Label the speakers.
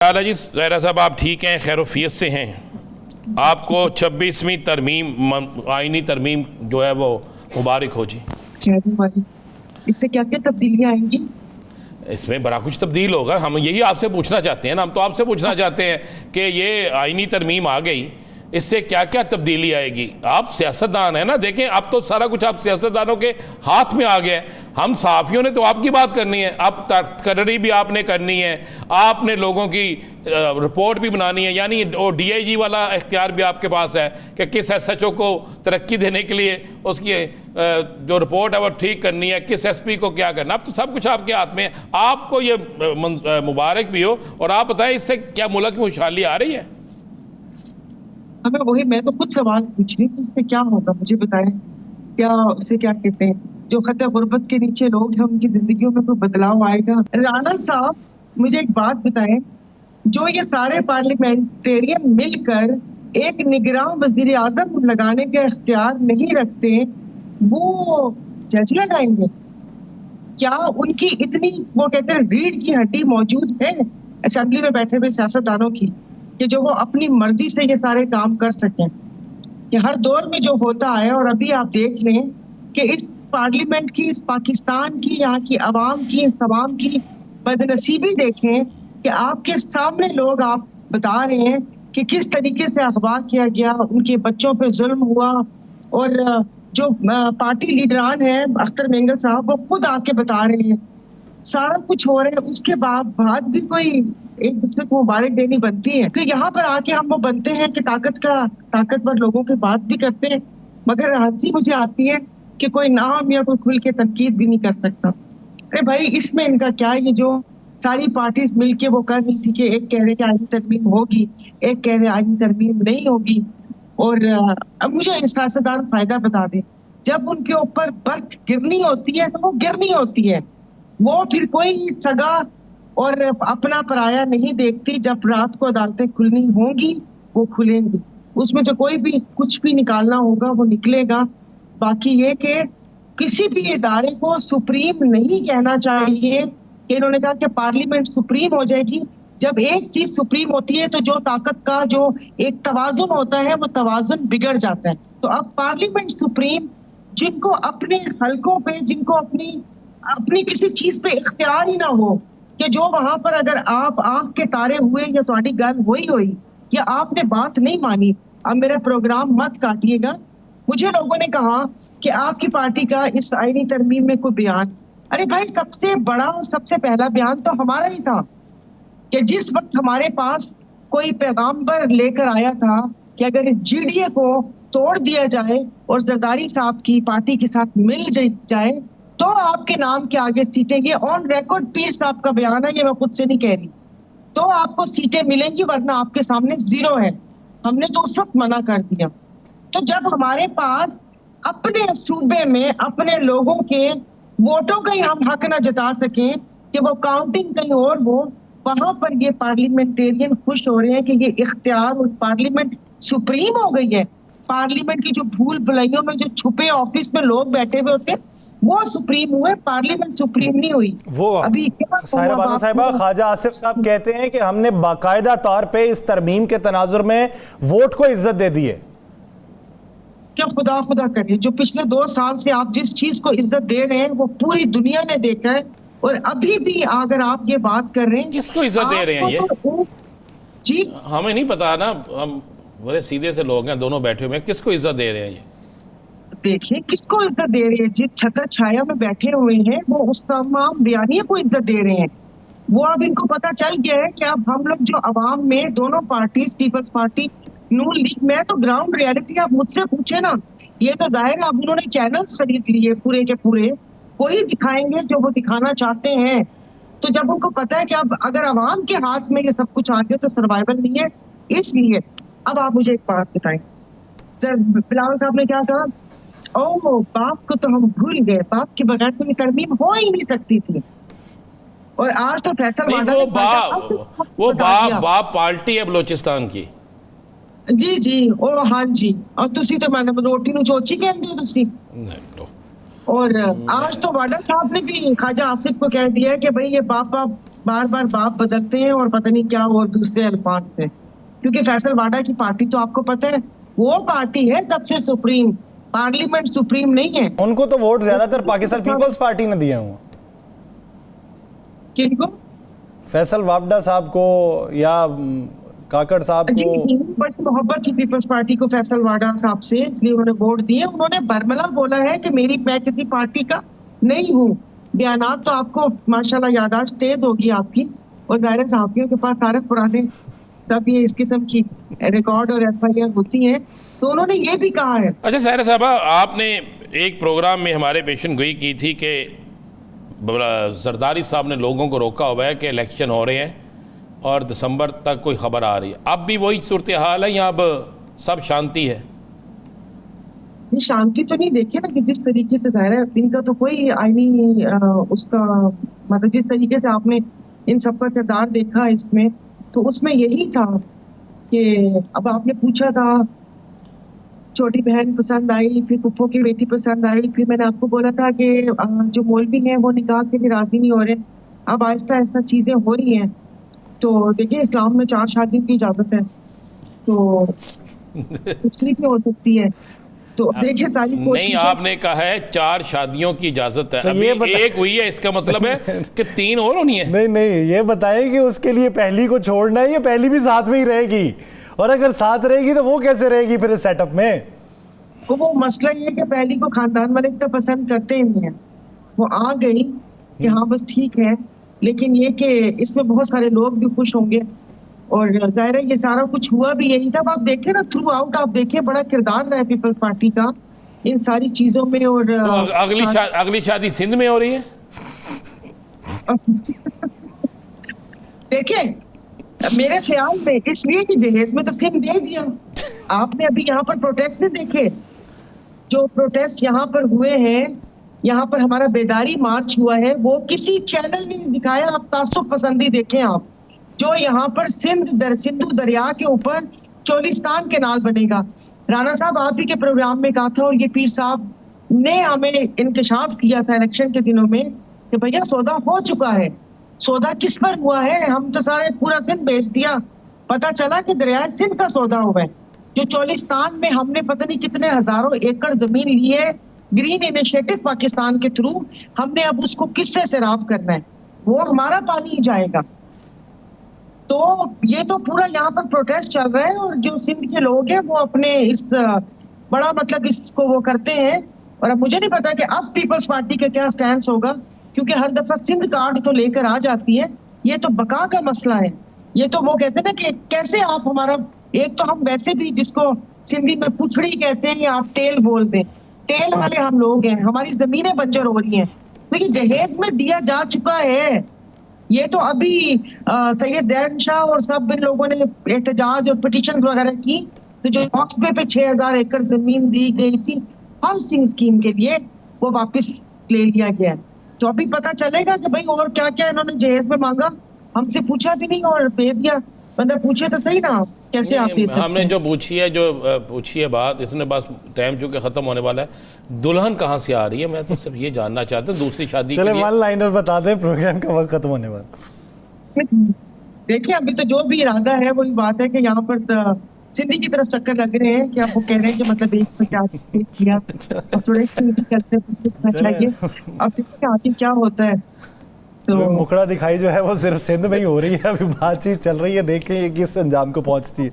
Speaker 1: اعلیٰ جی ظاہرہ صاحب آپ ٹھیک ہیں، خیر وفیت سے ہیں. آپ کو 26ویں ترمیم آئینی ترمیم جو ہے وہ مبارک ہو جی.
Speaker 2: اس سے کیا کیا تبدیلیاں آئیں گی؟
Speaker 1: اس میں بڑا کچھ تبدیل ہوگا. ہم یہی آپ سے پوچھنا چاہتے ہیں نا، ہم تو آپ سے پوچھنا چاہتے ہیں کہ یہ آئینی ترمیم آ گئی، اس سے کیا کیا تبدیلی آئے گی. آپ سیاستدان ہیں نا، دیکھیں اب تو سارا کچھ آپ سیاستدانوں کے ہاتھ میں آ گیا ہے. ہم صحافیوں نے تو آپ کی بات کرنی ہے، اب تقرری بھی آپ نے کرنی ہے، آپ نے لوگوں کی رپورٹ بھی بنانی ہے. یعنی وہ ڈی آئی جی والا اختیار بھی آپ کے پاس ہے کہ کس ایس ایچ او کو ترقی دینے کے لیے اس کی جو رپورٹ ہے وہ ٹھیک کرنی ہے، کس ایس پی کو کیا کرنا. اب تو سب کچھ آپ کے ہاتھ میں ہے. آپ کو یہ مبارک بھی ہو، اور آپ بتائیں اس سے کیا ملک میں خوشحالی آ رہی ہے؟
Speaker 2: ہمیں وہی، میں تو خود سوال پوچھ رہی ہوں، اس سے کیا ہوگا مجھے بتائیں. کیا اسے کیا کہتے ہیں، جو خطۂ غربت کے نیچے لوگ ہیں ان کی زندگیوں میں کوئی بدلاؤ آئے گا؟ رانا صاحب مجھے ایک بات بتائیں، جو یہ سارے پارلیمنٹرین مل کر ایک نگراں وزیر اعظم لگانے کا اختیار نہیں رکھتے، وہ جج لگائیں گے؟ کیا ان کی اتنی وہ کہتے ہیں ریڑھ کی ہڈی موجود ہے اسمبلی میں بیٹھے ہوئے سیاستدانوں کی کہ جو وہ اپنی مرضی سے یہ سارے کام کر سکیں؟ کہ ہر دور میں جو ہوتا ہے، اور ابھی آپ دیکھ لیں کہ اس پارلیمنٹ کی، اس پاکستان کی، یہاں کی عوام کی، تمام کی بدنصیبی دیکھیں کہ آپ کے سامنے لوگ آپ بتا رہے ہیں کہ کس طریقے سے اغوا کیا گیا، ان کے بچوں پہ ظلم ہوا. اور جو پارٹی لیڈران ہیں، اختر مینگل صاحب، وہ خود آ کے بتا رہے ہیں سارا کچھ ہو رہا ہے. اس کے بعد بھی کوئی ایک دوسرے کو مبارک دینی بنتی ہے. پھر یہاں پر آ کے ہم وہ بنتے ہیں کہ طاقتور لوگوں کی بات بھی کرتے ہیں، مگر ہنسی مجھے آتی ہے کہ کوئی نام یا کوئی کھل کے تنقید بھی نہیں کر سکتا. ارے بھائی، اس میں ان کا کیا؟ یہ جو ساری پارٹیز مل کے وہ کر رہی تھی کہ ایک کہہ رہے کہ آئینی ترمیم ہوگی، ایک کہہ رہے آئینی ترمیم نہیں ہوگی. اور اب مجھے سیاستدان فائدہ بتا دیں، جب ان کے اوپر برف گرنی ہوتی ہے تو وہ گرنی ہوتی ہے، وہ پھر کوئی سگا اور اپنا پرایا نہیں دیکھتی. جب رات کو عدالتیں کھلنی ہوں گی وہ کھلیں گی، اس میں سے کوئی بھی کچھ بھی نکالنا ہوگا وہ نکلے گا. باقی یہ کہ کسی بھی ادارے کو سپریم نہیں کہنا چاہیے کہ انہوں نے کہا کہ پارلیمنٹ سپریم ہو جائے گی. جب ایک چیز سپریم ہوتی ہے تو جو طاقت کا جو ایک توازن ہوتا ہے وہ توازن بگڑ جاتا ہے. تو اب پارلیمنٹ سپریم، جن کو اپنے حلقوں پہ، جن کو اپنی کسی چیز پہ اختیار ہی نہ ہو، کہ جو وہاں پر اگر آپ آنکھ کے تارے ہوئے یا تہاڈی گل ہوئی یا آپ نے بات نہیں مانی، اب میرا پروگرام مت کاٹیے گا. مجھے لوگوں نے کہا کہ آپ کی پارٹی کا اس آئینی ترمیم میں کوئی بیان. ارے بھائی، سب سے بڑا اور سب سے پہلا بیان تو ہمارا ہی تھا کہ جس وقت ہمارے پاس کوئی پیغامبر لے کر آیا تھا کہ اگر اس جی ڈی اے کو توڑ دیا جائے اور زرداری صاحب کی پارٹی کے ساتھ مل جائے تو آپ کے نام کے آگے سیٹیں. یہ آن ریکارڈ پیر صاحب کا بیان ہے، یہ میں خود سے نہیں کہہ رہی. تو آپ کو سیٹیں ملیں گی، ورنہ آپ کے سامنے زیرو ہے. ہم نے تو اس وقت منع کر دیا. تو جب ہمارے پاس اپنے صوبے میں اپنے لوگوں کے ووٹوں کا ہی ہم حق نہ جتا سکیں کہ وہ کاؤنٹنگ کہیں اور ہو، وہاں پر یہ پارلیمنٹیرین خوش ہو رہے ہیں کہ یہ اختیار اور پارلیمنٹ سپریم ہو گئی ہے. پارلیمنٹ کی جو بھول بھلائیوں میں جو چھپے آفس میں لوگ بیٹھے ہوئے ہوتے ہیں وہ سپریم ہوئے، پارلیمنٹ سپریم نہیں ہوئی.
Speaker 3: وہ
Speaker 2: ابھی
Speaker 3: ساحرہ بانو صاحبہ، خواجہ آصف صاحب کہتے ہیں کہ ہم نے باقاعدہ طور پہ اس ترمیم کے تناظر میں ووٹ کو عزت دے دی ہے.
Speaker 2: کیا خدا کریے، جو پچھلے 2 سال سے آپ جس چیز کو عزت دے رہے ہیں وہ پوری دنیا نے دیکھا ہے. اور ابھی بھی اگر آپ یہ بات کر رہے ہیں،
Speaker 1: کس کو عزت دے رہے ہیں یہ؟
Speaker 2: جی
Speaker 1: ہمیں نہیں پتا نا، ہم بڑے سیدھے سے لوگ ہیں، دونوں بیٹھے ہوئے ہیں. کس کو عزت دے رہے ہیں یہ؟
Speaker 2: دیکھیں کس کو عزت دے رہے ہیں. جس چھتر چھایا میں بیٹھے ہوئے ہیں وہ اس تمام بیانیے کو عزت دے رہے ہیں. وہ اب ان کو پتا چل گیا ہے کہ اب ہم لوگ جو عوام میں دونوں پارٹیز، پیپلز پارٹی، نون لیگ، میں تو گراؤنڈ ریالٹی آپ مجھ سے پوچھے نا، یہ تو ظاہر ہے اب انہوں نے چینلز خرید لیے پورے کے پورے، وہی دکھائیں گے جو وہ دکھانا چاہتے ہیں. تو جب ان کو پتا ہے کہ اب اگر عوام کے ہاتھ میں یہ سب کچھ آ گیا تو سروائیول نہیں ہے. اس لیے اب آپ مجھے ایک بات بتائیں، بلاول صاحب نے کیا کہا؟ باپ کو تو ہم بھول گئے، باپ کے بغیر تو یہ ترمیم ہو ہی نہیں سکتی تھی. اور آج تو فیصل
Speaker 1: وہ باپ پارٹی ہے بلوچستان کی.
Speaker 2: جی ہاں جی، اور تسی تو میں نے روٹی نو چوچی کہندے ہو تسی. اور آج تو واڈا صاحب نے بھی خواجہ آصف کو کہہ دیا کہ بھئی یہ باپ بار بار باپ بدلتے ہیں اور پتہ نہیں کیا اور دوسرے الفاظ سے, کیونکہ فیصل واڈا کی پارٹی تو آپ کو پتہ ہے وہ پارٹی ہے سب سے سپریم, پارلیمنٹ سپریم نہیں ہے.
Speaker 3: ان کو تو ووٹ زیادہ تر پاکستان پیپلز پارٹی نے دیے ہوں,
Speaker 2: کن کو؟
Speaker 3: فیصل واڈا صاحب کو یا کاکڑ صاحب کو.
Speaker 2: جی بڑی محبت کی پیپلز پارٹی کو فیصل واڈا صاحب سے, اس لیے انہوں نے ووٹ دیے. انہوں نے برملا بولا ہے کہ میں کسی پارٹی کا نہیں ہوں. بیانات تو آپ کو ماشاءاللہ یادداشت تیز ہوگی آپ کی, اور ظاہر صحافیوں کے پاس سارے پرانے سب یہ اس قسم کی ریکارڈ اور ایف آئی آر ہوتی ہیں, تو انہوں نے یہ بھی کہا ہے.
Speaker 1: اچھا ساحرہ صاحبہ, آپ نے ایک پروگرام میں ہمارے پیشن گوئی کی تھی کہ زرداری صاحب نے لوگوں کو روکا ہوا ہے کہ الیکشن ہو رہے ہیں اور دسمبر تک کوئی خبر آ رہی ہے. اب بھی وہی صورتحال ہے یا اب سب شانتی ہے؟
Speaker 2: نہیں, شانتی تو نہیں. دیکھیے نا کہ جس طریقے سے ظاہر ہے ان کا تو کوئی آئینی اس کا مطلب جس طریقے سے آپ نے ان سب کا کردار دیکھا اس میں, تو اس میں یہی تھا کہ اب آپ نے پوچھا تھا چھوٹی بہن پسند آئی, پھر پھپھو کی بیٹی پسند آئی, پھر میں نے آپ کو بولا تھا کہ جو مولوی ہیں وہ نکاح کے لیے راضی نہیں ہو رہے. اب آہستہ آہستہ چیزیں ہو رہی ہیں. تو دیکھیں اسلام میں 4 شادیوں کی اجازت ہے, تو کچھ نہیں ہو سکتی ہے. تو دیکھیں ساری
Speaker 1: نہیں, آپ نے کہا ہے 4 شادیوں کی اجازت ہے, ابھی ایک ہوئی ہے, اس کا مطلب ہے کہ 3 اور ہونی ہے.
Speaker 3: نہیں, یہ بتائیں کہ اس کے لیے پہلی کو چھوڑنا ہے یا پہلی بھی ساتھ میں ہی رہے گی, اور اگر ساتھ رہے گی تو وہ کیسے رہے گی پھر اس سیٹ اپ میں؟
Speaker 2: وہ مسئلہ یہ کہ پہلی کو خاندان والے تو پسند کرتے ہی نہیں ہیں, وہ آ گئی کہ ہاں بس ٹھیک ہے, لیکن یہ کہ اس میں بہت سارے لوگ بھی خوش ہوں گے, اور ظاہر ہے یہ سارا کچھ ہوا بھی یہی تھا. آپ دیکھیں نا تھرو آؤٹ, آپ دیکھیں بڑا کردار رہا ہے پیپلز پارٹی کا ان ساری چیزوں میں. اور
Speaker 1: اگلی شادی سندھ میں ہو رہی ہے.
Speaker 2: دیکھیں میرے خیال میں اس لیے کہ جہیز میں تو سندھ دے دیا. آپ نے ابھی یہاں پر پروٹیسٹ نہیں دیکھے, جو پروٹیسٹ یہاں پر ہوئے ہیں, یہاں پر ہمارا بیداری مارچ ہوا ہے, وہ کسی چینل نے نہیں دکھایا. آپ تعصب پسندی دیکھیں آپ, جو یہاں پر سندھو دریا کے اوپر چولستان کینال بنے گا. رانا صاحب آپ ہی کے پروگرام میں کہا تھا, اور یہ پیر صاحب نے ہمیں انکشاف کیا تھا الیکشن کے دنوں میں کہ بھیا سودا ہو چکا ہے. سودا کس پر ہوا ہے؟ ہم تو سارے پورا سندھ بیچ دیا, پتا چلا کہ دریائے سندھ کا سودا ہوا ہے. جو چولستان میں ہم نے پتہ نہیں کتنے ہزاروں ایکڑ زمین لی ہے گرین انیشیٹو پاکستان کے تھرو, ہم نے اب اس کو کس سے سیراب کرنا ہے؟ وہ ہمارا پانی ہی جائے گا. تو یہ تو پورا یہاں پر پروٹیسٹ چل رہا ہے, اور جو سندھ کے لوگ ہیں وہ اپنے اس بڑا مطلب اس کو وہ کرتے ہیں. اور اب مجھے نہیں پتا کہ اب پیپلز پارٹی کا کیا سٹینس ہوگا, کیونکہ ہر دفعہ سندھ کارڈ تو لے کر آ جاتی ہے. یہ تو بقا کا مسئلہ ہے. یہ تو وہ کہتے ہیں نا کہ کیسے آپ ہمارا, ایک تو ہم ویسے بھی جس کو سندھی میں پچھڑی کہتے ہیں یا آپ ٹیل بول دیں, ٹیل والے ہم لوگ ہیں, ہماری زمینیں بنجر ہو رہی ہیں. لیکن جہیز میں دیا جا چکا ہے. یہ تو ابھی سید زین شاہ اور سب ان لوگوں نے احتجاج اور پٹیشن وغیرہ کی, تو جو باکس پہ 6000 ایکڑ زمین دی گئی تھی ہاؤسنگ اسکیم کے لیے, وہ واپس لے لیا گیا. تو ابھی پتا چلے گا کہ بھائی اور کیا کیا انہوں نے جہیز میں مانگا, ہم سے پوچھا بھی نہیں اور دے دیا. بندہ پوچھے تو صحیح نا, کیسے آپ دے سکتے ہیں؟
Speaker 1: ہم نے جو پوچھی ہے بات, اس نے بس ٹائم چونکہ ختم ہونے والا ہے. دلہن کہاں سے آ رہی ہے, میں تو صرف یہ جاننا چاہتا ہوں دوسری شادی کے لیے.
Speaker 3: چلے 1 لائنر بتا دیں, پروگرام کا وقت ختم ہونے والا.
Speaker 2: دیکھیں ابھی تو جو بھی ارادہ ہے وہی بات ہے کہ یہاں پر سندھی کی طرف چکر لگ رہے ہیں کہ آپ وہ کہہ رہے ہیں کہ مطلب ایک کیا اب تھوڑے چاہیے. اب دیکھیں آگے کیا ہوتا ہے. تو
Speaker 3: مکڑا دکھائی جو ہے وہ صرف سندھ میں ہی ہو رہی ہے, ابھی بات چیت چل رہی ہے, دیکھیں یہ کس انجام کو پہنچتی ہے.